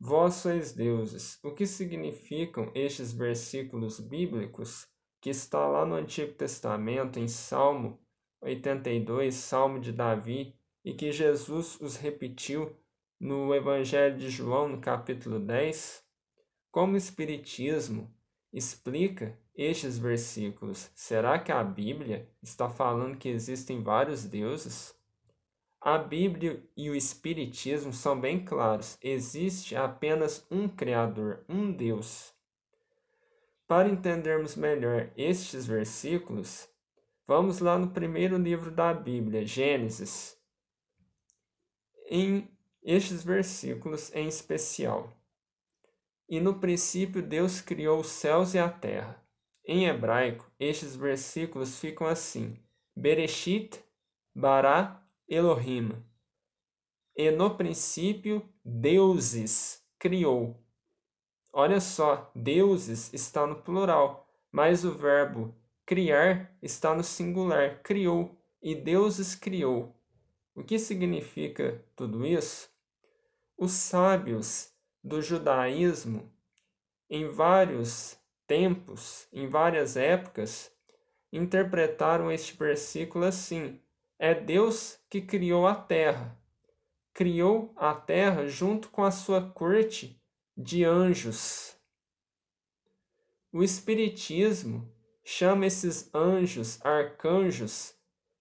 Vós sois deuses. O que significam estes versículos bíblicos que está lá no Antigo Testamento, em Salmo 82, Salmo de Davi, e que Jesus os repetiu no Evangelho de João, no capítulo 10? Como o Espiritismo explica estes versículos? Será que a Bíblia está falando que existem vários deuses? A Bíblia e o Espiritismo são bem claros: existe apenas um Criador, um Deus. Para entendermos melhor estes versículos, vamos lá no primeiro livro da Bíblia, Gênesis, em estes versículos em especial. E no princípio Deus criou os céus e a terra. Em hebraico, estes versículos ficam assim: Bereshit bara Elohim. E no princípio, deuses criou. Olha só, deuses está no plural, mas o verbo criar está no singular, criou, e deuses criou. O que significa tudo isso? Os sábios do judaísmo, em vários tempos, em várias épocas, interpretaram este versículo assim: é Deus que criou a terra. Criou a terra junto com a sua corte de anjos. O Espiritismo chama esses anjos, arcanjos,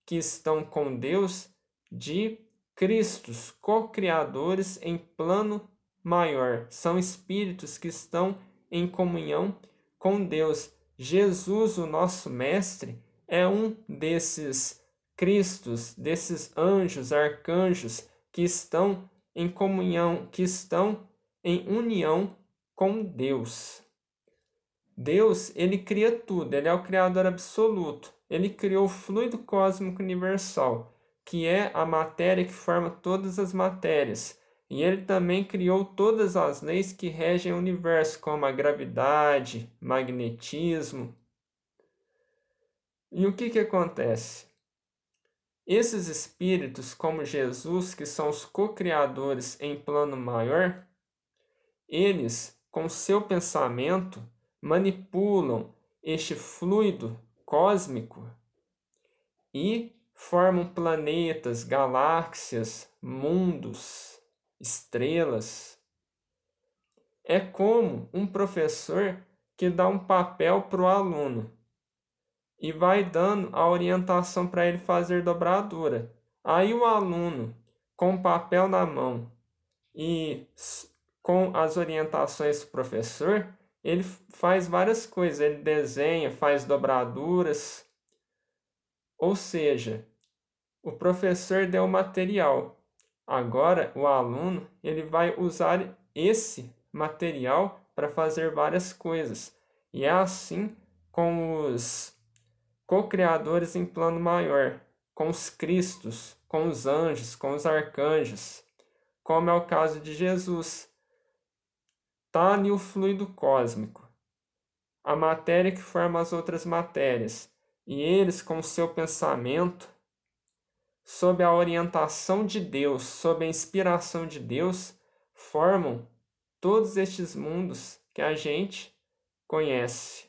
que estão com Deus, de Cristos, co-criadores em plano maior. São espíritos que estão em comunhão com Deus. Jesus, o nosso Mestre, é um desses Cristos, desses anjos, arcanjos, que estão em comunhão, que estão em união com Deus. Deus, ele cria tudo, ele é o criador absoluto. Ele criou o fluido cósmico universal, que é a matéria que forma todas as matérias. E ele também criou todas as leis que regem o universo, como a gravidade, magnetismo. E o que acontece? Esses espíritos, como Jesus, que são os co-criadores em plano maior, eles, com seu pensamento, manipulam este fluido cósmico e formam planetas, galáxias, mundos, estrelas. É como um professor que dá um papel para o aluno e vai dando a orientação para ele fazer dobradura. Aí o aluno, com o papel na mão e com as orientações do professor, ele faz várias coisas. Ele desenha, faz dobraduras. Ou seja, o professor deu o material. Agora o aluno ele vai usar esse material para fazer várias coisas. E é assim com os co-criadores em plano maior, com os Cristos, com os anjos, com os arcanjos, como é o caso de Jesus. Está ali o fluido cósmico, a matéria que forma as outras matérias, e eles, com o seu pensamento, sob a orientação de Deus, sob a inspiração de Deus, formam todos estes mundos que a gente conhece.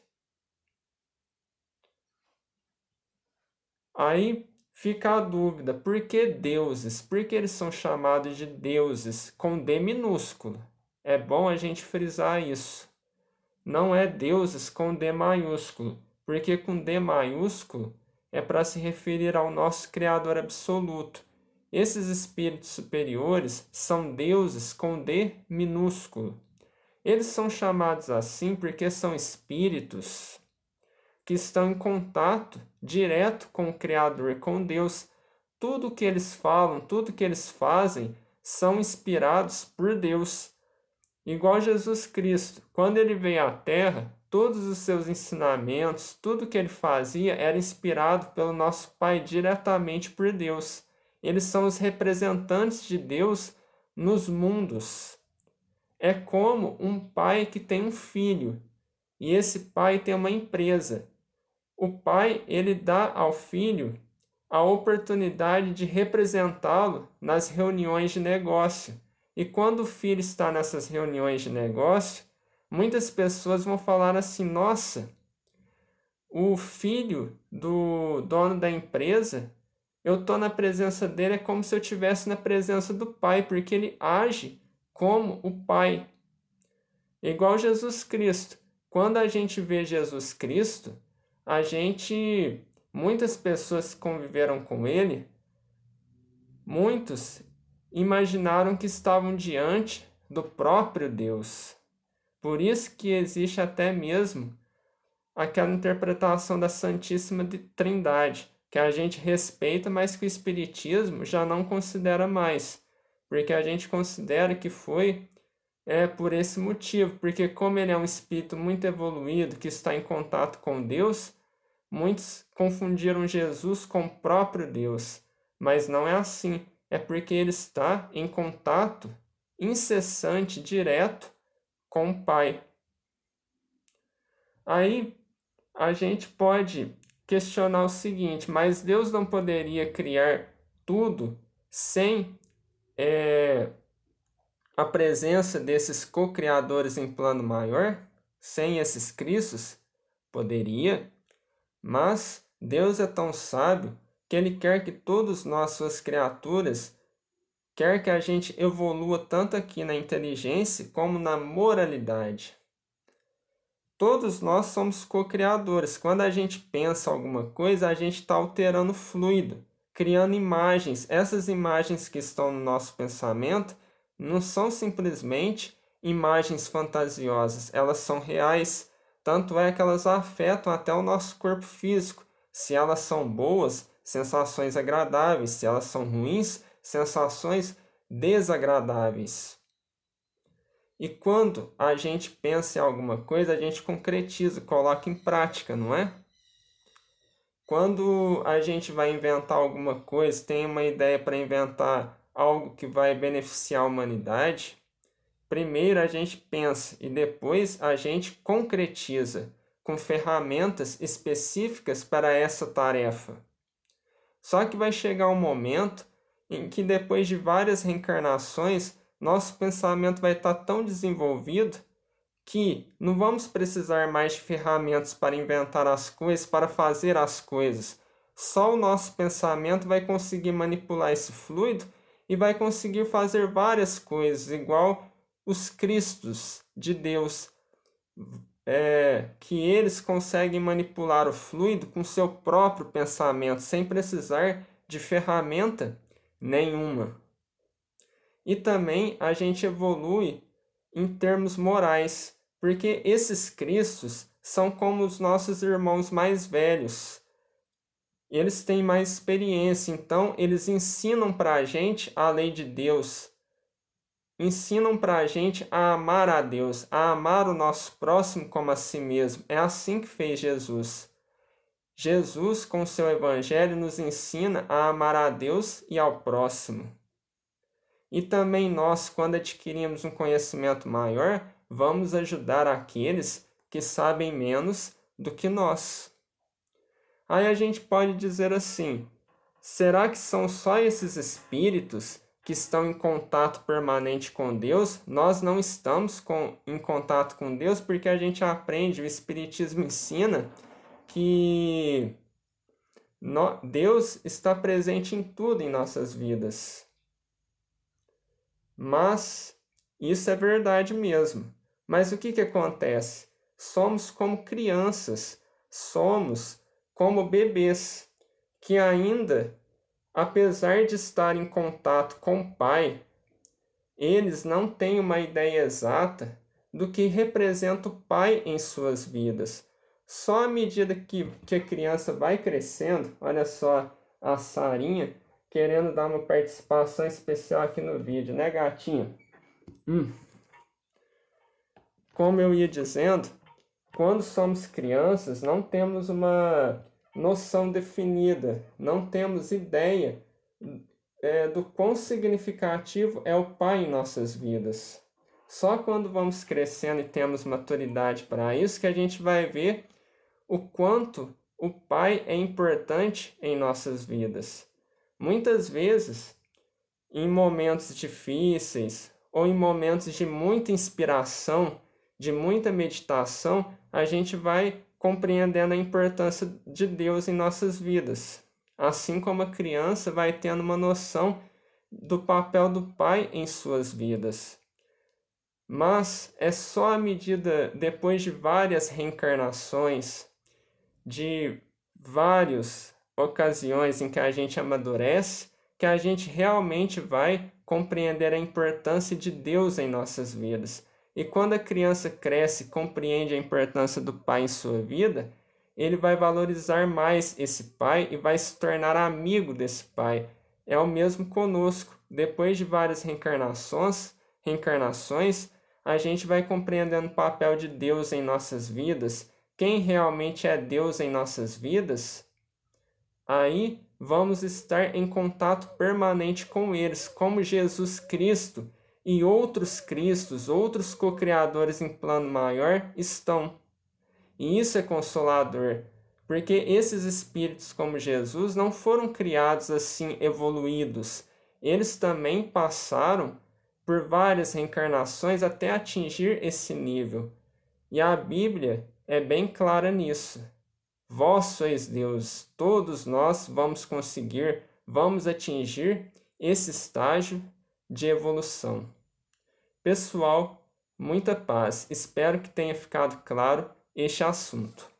Aí fica a dúvida, por que deuses? Por que eles são chamados de deuses com D minúsculo? É bom a gente frisar isso. Não é deuses com D maiúsculo, porque com D maiúsculo é para se referir ao nosso Criador absoluto. Esses espíritos superiores são deuses com D minúsculo. Eles são chamados assim porque são espíritos que estão em contato direto com o Criador, com Deus. Tudo que eles falam, tudo que eles fazem são inspirados por Deus. Igual Jesus Cristo, quando ele veio à Terra, todos os seus ensinamentos, tudo que ele fazia era inspirado pelo nosso Pai diretamente por Deus. Eles são os representantes de Deus nos mundos. É como um pai que tem um filho, e esse pai tem uma empresa. O pai, ele dá ao filho a oportunidade de representá-lo nas reuniões de negócio. E quando o filho está nessas reuniões de negócio, muitas pessoas vão falar assim: nossa, o filho do dono da empresa, eu estou na presença dele, é como se eu estivesse na presença do pai, porque ele age como o pai. Igual Jesus Cristo. Quando a gente vê Jesus Cristo, muitas pessoas que conviveram com ele, muitos imaginaram que estavam diante do próprio Deus. Por isso que existe até mesmo aquela interpretação da Santíssima Trindade, que a gente respeita, mas que o Espiritismo já não considera mais, porque a gente considera que foi por esse motivo, porque como ele é um espírito muito evoluído, que está em contato com Deus, muitos confundiram Jesus com o próprio Deus, mas não é assim, é porque ele está em contato incessante, direto com o Pai. Aí a gente pode questionar o seguinte: mas Deus não poderia criar tudo sem a presença desses co-criadores em plano maior? Sem esses Cristos? Poderia, mas Deus é tão sábio que Ele quer que todos nós, suas criaturas, quer que a gente evolua tanto aqui na inteligência como na moralidade. Todos nós somos co-criadores. Quando a gente pensa alguma coisa, a gente está alterando o fluido, criando imagens. Essas imagens que estão no nosso pensamento não são simplesmente imagens fantasiosas, elas são reais. Tanto é que elas afetam até o nosso corpo físico. Se elas são boas, sensações agradáveis. Se elas são ruins, sensações desagradáveis. E quando a gente pensa em alguma coisa, a gente concretiza, coloca em prática, não é? Quando a gente vai inventar alguma coisa, tem uma ideia para inventar algo que vai beneficiar a humanidade, primeiro a gente pensa e depois a gente concretiza com ferramentas específicas para essa tarefa. Só que vai chegar um momento em que depois de várias reencarnações, nosso pensamento vai estar tão desenvolvido que não vamos precisar mais de ferramentas para inventar as coisas, para fazer as coisas. Só o nosso pensamento vai conseguir manipular esse fluido e vai conseguir fazer várias coisas, igual os Cristos de Deus, que eles conseguem manipular o fluido com seu próprio pensamento, sem precisar de ferramenta nenhuma. E também a gente evolui em termos morais, porque esses Cristos são como os nossos irmãos mais velhos. Eles têm mais experiência, então eles ensinam para a gente a lei de Deus, ensinam para a gente a amar a Deus, a amar o nosso próximo como a si mesmo. É assim que fez Jesus. Jesus, com seu evangelho, nos ensina a amar a Deus e ao próximo. E também nós, quando adquirimos um conhecimento maior, vamos ajudar aqueles que sabem menos do que nós. Aí a gente pode dizer assim: será que são só esses espíritos que estão em contato permanente com Deus? Nós não estamos em contato com Deus porque a gente aprende, o Espiritismo ensina que Deus está presente em tudo em nossas vidas. Mas isso é verdade mesmo. Mas o que acontece? Somos como crianças, somos como bebês, que ainda, apesar de estar em contato com o Pai, eles não têm uma ideia exata do que representa o Pai em suas vidas. Só à medida que a criança vai crescendo, olha só a Sarinha querendo dar uma participação especial aqui no vídeo, né, gatinha? Como eu ia dizendo, quando somos crianças, não temos uma noção definida, não temos ideia do quão significativo é o Pai em nossas vidas. Só quando vamos crescendo e temos maturidade para isso que a gente vai ver o quanto o Pai é importante em nossas vidas. Muitas vezes, em momentos difíceis ou em momentos de muita inspiração, de muita meditação, a gente vai compreendendo a importância de Deus em nossas vidas. Assim como a criança vai tendo uma noção do papel do Pai em suas vidas. Mas é só à medida, depois de várias reencarnações, de várias ocasiões em que a gente amadurece, que a gente realmente vai compreender a importância de Deus em nossas vidas. E quando a criança cresce e compreende a importância do Pai em sua vida, ele vai valorizar mais esse Pai e vai se tornar amigo desse Pai. É o mesmo conosco. Depois de várias reencarnações, a gente vai compreendendo o papel de Deus em nossas vidas, quem realmente é Deus em nossas vidas. Aí vamos estar em contato permanente com eles, como Jesus Cristo e outros Cristos, outros co-criadores em plano maior estão. E isso é consolador, porque esses espíritos como Jesus não foram criados assim evoluídos. Eles também passaram por várias reencarnações até atingir esse nível. E a Bíblia é bem clara nisso. Vós sois Deus, todos nós vamos conseguir, vamos atingir esse estágio de evolução. Pessoal, muita paz. Espero que tenha ficado claro este assunto.